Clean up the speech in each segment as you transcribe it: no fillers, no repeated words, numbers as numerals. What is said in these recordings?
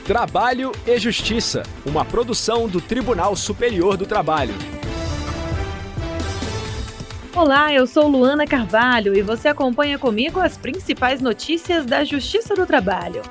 Trabalho e Justiça, uma produção do Tribunal Superior do Trabalho. Olá, eu sou Luana Carvalho e você acompanha comigo as principais notícias da Justiça do Trabalho.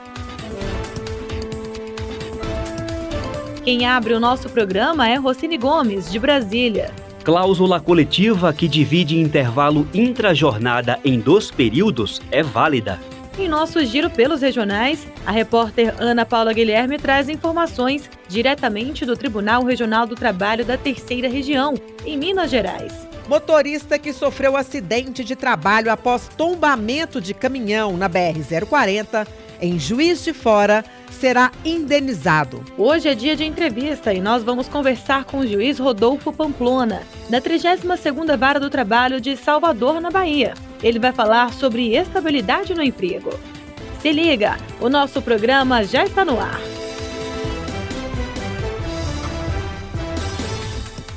Quem abre o nosso programa é Rocine Gomes, de Brasília. Cláusula coletiva que divide intervalo intrajornada em 2 períodos é válida. Em nosso giro pelos regionais, a repórter Ana Paula Guilherme traz informações diretamente do Tribunal Regional do Trabalho da Terceira Região, em Minas Gerais. Motorista que sofreu acidente de trabalho após tombamento de caminhão na BR-040, em Juiz de Fora, será indenizado. Hoje é dia de entrevista e nós vamos conversar com o juiz Rodolfo Pamplona, da 32ª Vara do Trabalho de Salvador, na Bahia. Ele vai falar sobre estabilidade no emprego. Se liga, o nosso programa já está no ar.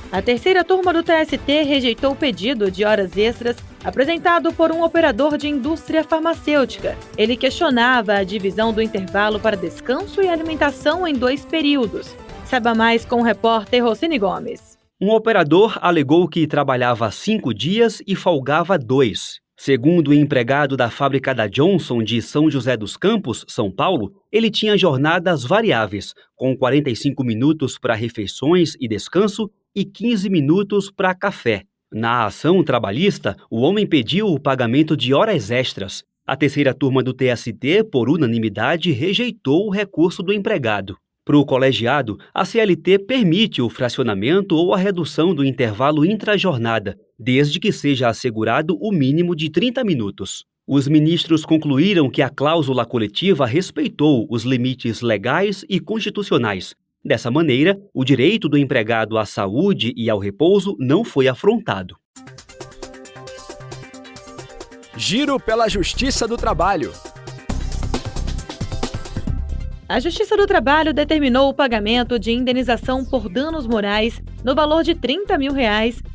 A terceira turma do TST rejeitou o pedido de horas extras apresentado por um operador de indústria farmacêutica. Ele questionava a divisão do intervalo para descanso e alimentação em 2 períodos. Saiba mais com o repórter Rocine Gomes. Um operador alegou que trabalhava 5 dias e folgava 2. Segundo o empregado da fábrica da Johnson de São José dos Campos, São Paulo, ele tinha jornadas variáveis, com 45 minutos para refeições e descanso e 15 minutos para café. Na ação trabalhista, o homem pediu o pagamento de horas extras. A terceira turma do TST, por unanimidade, rejeitou o recurso do empregado. Para o colegiado, a CLT permite o fracionamento ou a redução do intervalo intrajornada, desde que seja assegurado o mínimo de 30 minutos. Os ministros concluíram que a cláusula coletiva respeitou os limites legais e constitucionais. Dessa maneira, o direito do empregado à saúde e ao repouso não foi afrontado. Giro pela Justiça do Trabalho. A Justiça do Trabalho determinou o pagamento de indenização por danos morais no valor de R$30 mil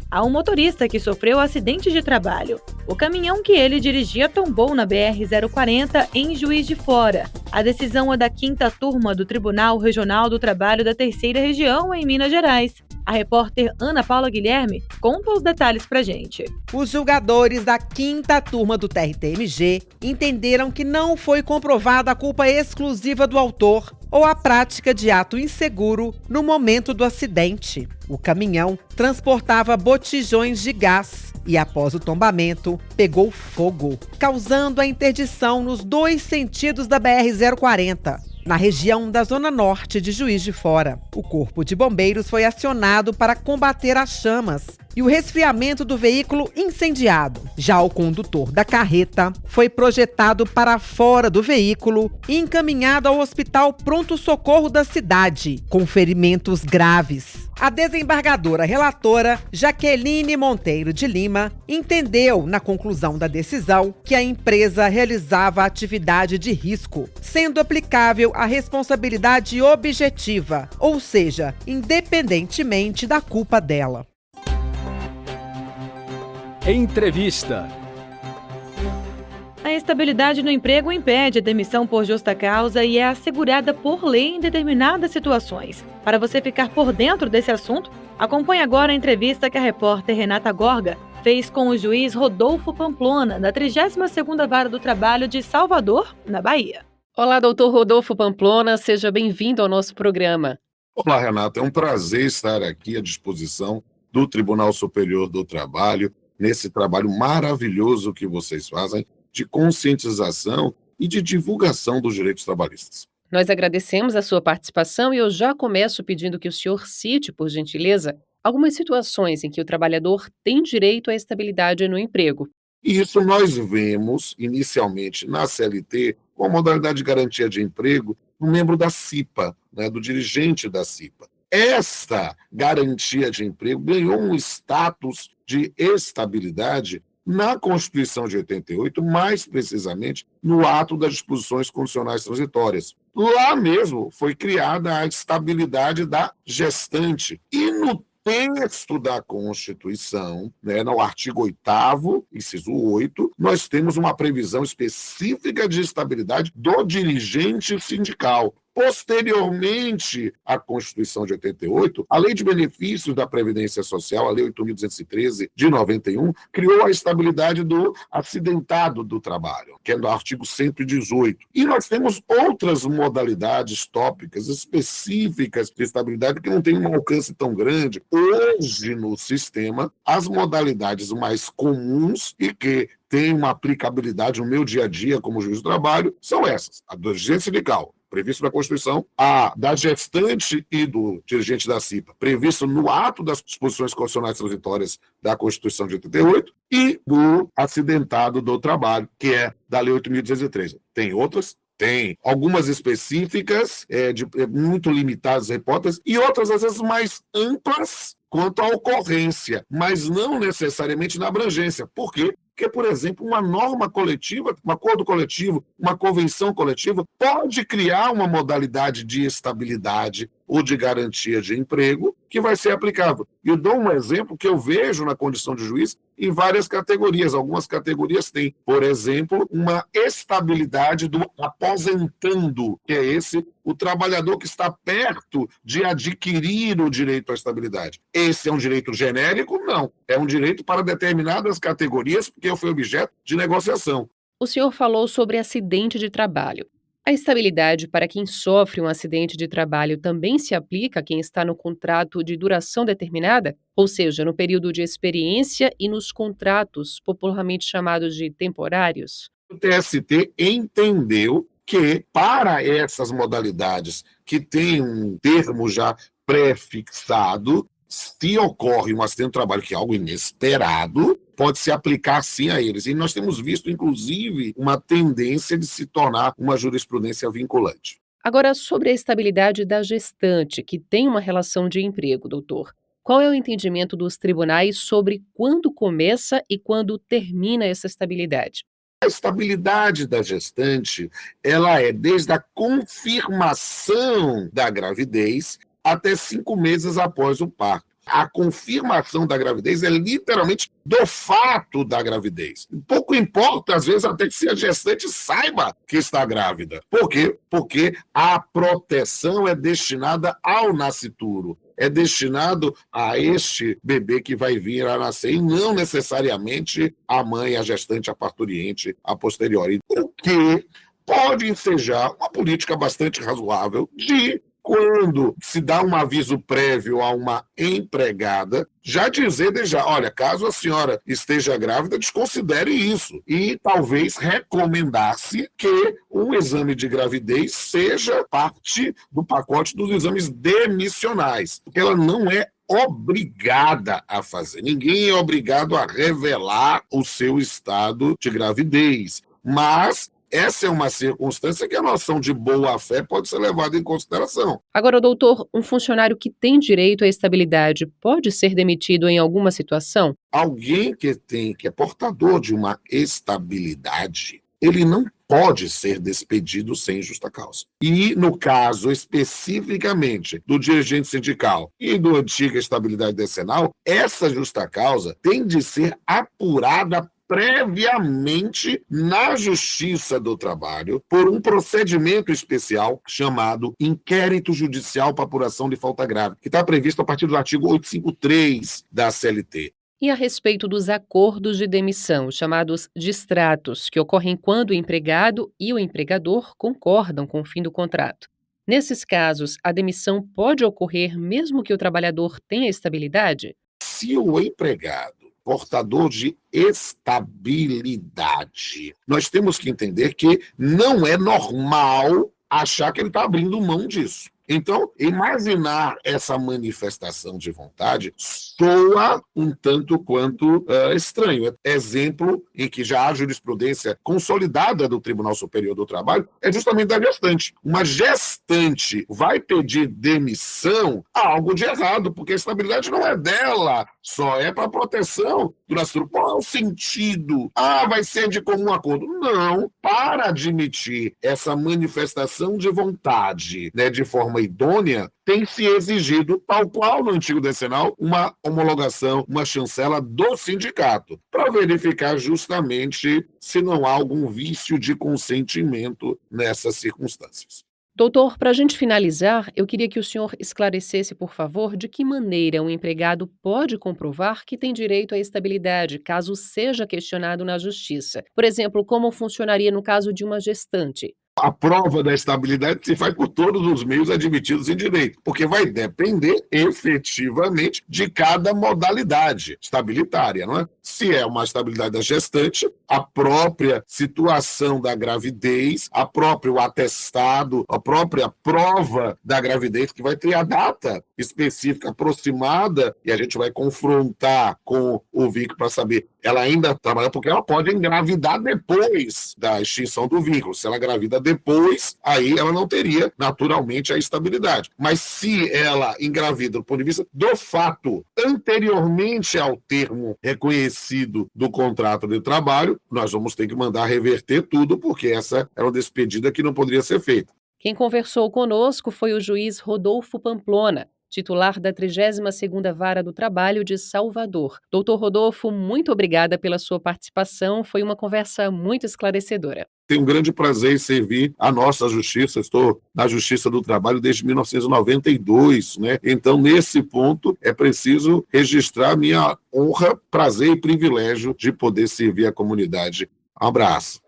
a um motorista que sofreu acidente de trabalho. O caminhão que ele dirigia tombou na BR-040 em Juiz de Fora. A decisão é da 5ª turma do Tribunal Regional do Trabalho da Terceira Região, em Minas Gerais. A repórter Ana Paula Guilherme conta os detalhes pra gente. Os julgadores da 5ª turma do TRT-MG entenderam que não foi comprovada a culpa exclusiva do autor ou a prática de ato inseguro no momento do acidente. O caminhão transportava botijões de gás e, após o tombamento, pegou fogo, causando a interdição nos 2 sentidos da BR-040. Na região da Zona Norte de Juiz de Fora, o Corpo de Bombeiros foi acionado para combater as chamas e o resfriamento do veículo incendiado. Já o condutor da carreta foi projetado para fora do veículo e encaminhado ao Hospital Pronto-Socorro da cidade, com ferimentos graves. A desembargadora relatora, Jaqueline Monteiro de Lima, entendeu, na conclusão da decisão, que a empresa realizava atividade de risco, sendo aplicável a responsabilidade objetiva, ou seja, independentemente da culpa dela. Entrevista. A estabilidade no emprego impede a demissão por justa causa e é assegurada por lei em determinadas situações. Para você ficar por dentro desse assunto, acompanhe agora a entrevista que a repórter Renata Gorga fez com o juiz Rodolfo Pamplona, da 32ª Vara do Trabalho de Salvador, na Bahia. Olá, doutor Rodolfo Pamplona, seja bem-vindo ao nosso programa. Olá, Renata, é um prazer estar aqui à disposição do Tribunal Superior do Trabalho, nesse trabalho maravilhoso que vocês fazem de conscientização e de divulgação dos direitos trabalhistas. Nós agradecemos a sua participação e eu já começo pedindo que o senhor cite, por gentileza, algumas situações em que o trabalhador tem direito à estabilidade no emprego. E isso nós vemos, inicialmente, na CLT, com a modalidade de garantia de emprego, um membro da CIPA, do dirigente da CIPA. Esta garantia de emprego ganhou um status de estabilidade na Constituição de 88, mais precisamente no ato das disposições condicionais transitórias. Lá mesmo foi criada a estabilidade da gestante. E no texto da Constituição, no artigo 8º, inciso 8, nós temos uma previsão específica de estabilidade do dirigente sindical. Posteriormente à Constituição de 88, a Lei de Benefícios da Previdência Social, a Lei 8.213 de 91, criou a estabilidade do acidentado do trabalho, que é no artigo 118. E nós temos outras modalidades tópicas específicas de estabilidade que não têm um alcance tão grande. Hoje, no sistema, as modalidades mais comuns e que têm uma aplicabilidade no meu dia a dia como juiz do trabalho são essas: a do dirigente sindical, previsto na Constituição, a da gestante e do dirigente da CIPA, previsto no ato das disposições constitucionais transitórias da Constituição de 88, e do acidentado do trabalho, que é da Lei 8.213. Tem outras? Tem. Algumas específicas, muito limitadas a hipóteses, e outras, às vezes, mais amplas quanto à ocorrência, mas não necessariamente na abrangência. Por quê? Porque, por exemplo, uma norma coletiva, um acordo coletivo, uma convenção coletiva, pode criar uma modalidade de estabilidade ou de garantia de emprego que vai ser aplicável. E eu dou um exemplo que eu vejo na condição de juiz em várias categorias. Algumas categorias têm, por exemplo, uma estabilidade do aposentando, que é o trabalhador que está perto de adquirir o direito à estabilidade. Esse é um direito genérico? Não. É um direito para determinadas categorias, porque foi objeto de negociação. O senhor falou sobre acidente de trabalho. A estabilidade para quem sofre um acidente de trabalho também se aplica a quem está no contrato de duração determinada? Ou seja, no período de experiência e nos contratos popularmente chamados de temporários? O TST entendeu que, para essas modalidades que têm um termo já pré-fixado, se ocorre um acidente de trabalho, que é algo inesperado, pode se aplicar sim a eles. E nós temos visto, inclusive, uma tendência de se tornar uma jurisprudência vinculante. Agora, sobre a estabilidade da gestante, que tem uma relação de emprego, doutor. Qual é o entendimento dos tribunais sobre quando começa e quando termina essa estabilidade? A estabilidade da gestante, ela é desde a confirmação da gravidez até 5 meses após o parto. A confirmação da gravidez é literalmente do fato da gravidez. Pouco importa, às vezes, até que se a gestante saiba que está grávida. Por quê? Porque a proteção é destinada ao nascituro. É destinado a este bebê que vai vir a nascer, e não necessariamente a mãe, a gestante, a parturiente, a posteriori. O que pode ensejar uma política bastante razoável de, quando se dá um aviso prévio a uma empregada, já dizer desde já: olha, caso a senhora esteja grávida, desconsidere isso. E talvez recomendar-se que um exame de gravidez seja parte do pacote dos exames demissionais, porque ela não é obrigada a fazer. Ninguém é obrigado a revelar o seu estado de gravidez. Mas essa é uma circunstância que a noção de boa-fé pode ser levada em consideração. Agora, doutor, um funcionário que tem direito à estabilidade pode ser demitido em alguma situação? Alguém que é portador de uma estabilidade, ele não pode ser despedido sem justa causa. E, no caso especificamente do dirigente sindical e do antiga estabilidade decenal, essa justa causa tem de ser apurada previamente na Justiça do Trabalho por um procedimento especial chamado Inquérito Judicial para Apuração de Falta Grave, que está previsto a partir do artigo 853 da CLT. E a respeito dos acordos de demissão, chamados distratos, que ocorrem quando o empregado e o empregador concordam com o fim do contrato. Nesses casos, a demissão pode ocorrer mesmo que o trabalhador tenha estabilidade? Se o empregado portador de estabilidade, nós temos que entender que não é normal achar que ele está abrindo mão disso. Então, imaginar essa manifestação de vontade soa um tanto quanto estranho. Exemplo em que já há jurisprudência consolidada do Tribunal Superior do Trabalho é justamente da gestante. Uma gestante vai pedir demissão, há algo de errado, porque a estabilidade não é dela, só é para proteção do nascituro. Qual é o sentido? Vai ser de comum acordo. Não, para admitir essa manifestação de vontade, né, de forma idônea, tem se exigido, tal qual no antigo decenal, uma homologação, uma chancela do sindicato, para verificar justamente se não há algum vício de consentimento nessas circunstâncias. Doutor, para a gente finalizar, eu queria que o senhor esclarecesse, por favor, de que maneira um empregado pode comprovar que tem direito à estabilidade, caso seja questionado na justiça. Por exemplo, como funcionaria no caso de uma gestante? A prova da estabilidade se faz por todos os meios admitidos em direito, porque vai depender efetivamente de cada modalidade estabilitária, não é? Se é uma estabilidade da gestante, a própria situação da gravidez, a próprio atestado, a própria prova da gravidez, que vai ter a data específica aproximada, e a gente vai confrontar com o vínculo para saber, ela ainda trabalha, porque ela pode engravidar depois da extinção do vínculo. Se ela engravida depois, aí ela não teria naturalmente a estabilidade. Mas se ela engravida do ponto de vista do fato anteriormente ao termo reconhecido do contrato de trabalho, nós vamos ter que mandar reverter tudo, porque essa era uma despedida que não poderia ser feita. Quem conversou conosco foi o juiz Rodolfo Pamplona, titular da 32ª Vara do Trabalho de Salvador. Doutor Rodolfo, muito obrigada pela sua participação, foi uma conversa muito esclarecedora. Tenho um grande prazer em servir a nossa justiça. Estou na Justiça do Trabalho desde 1992, né? Então, nesse ponto, é preciso registrar minha honra, prazer e privilégio de poder servir a comunidade. Um abraço.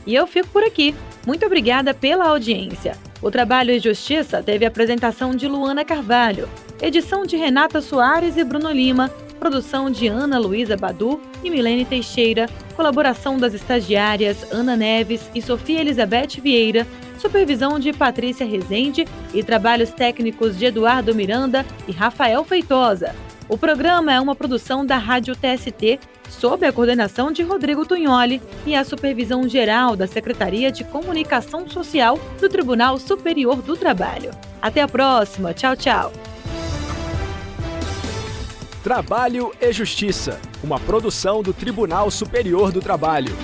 E eu fico por aqui. Muito obrigada pela audiência. O Trabalho e Justiça teve a apresentação de Luana Carvalho, edição de Renata Soares e Bruno Lima, produção de Ana Luísa Badu e Milene Teixeira, colaboração das estagiárias Ana Neves e Sofia Elizabeth Vieira, supervisão de Patrícia Rezende e trabalhos técnicos de Eduardo Miranda e Rafael Feitosa. O programa é uma produção da Rádio TST, sob a coordenação de Rodrigo Tunholi e a supervisão geral da Secretaria de Comunicação Social do Tribunal Superior do Trabalho. Até a próxima. Tchau, tchau. Trabalho e Justiça, uma produção do Tribunal Superior do Trabalho.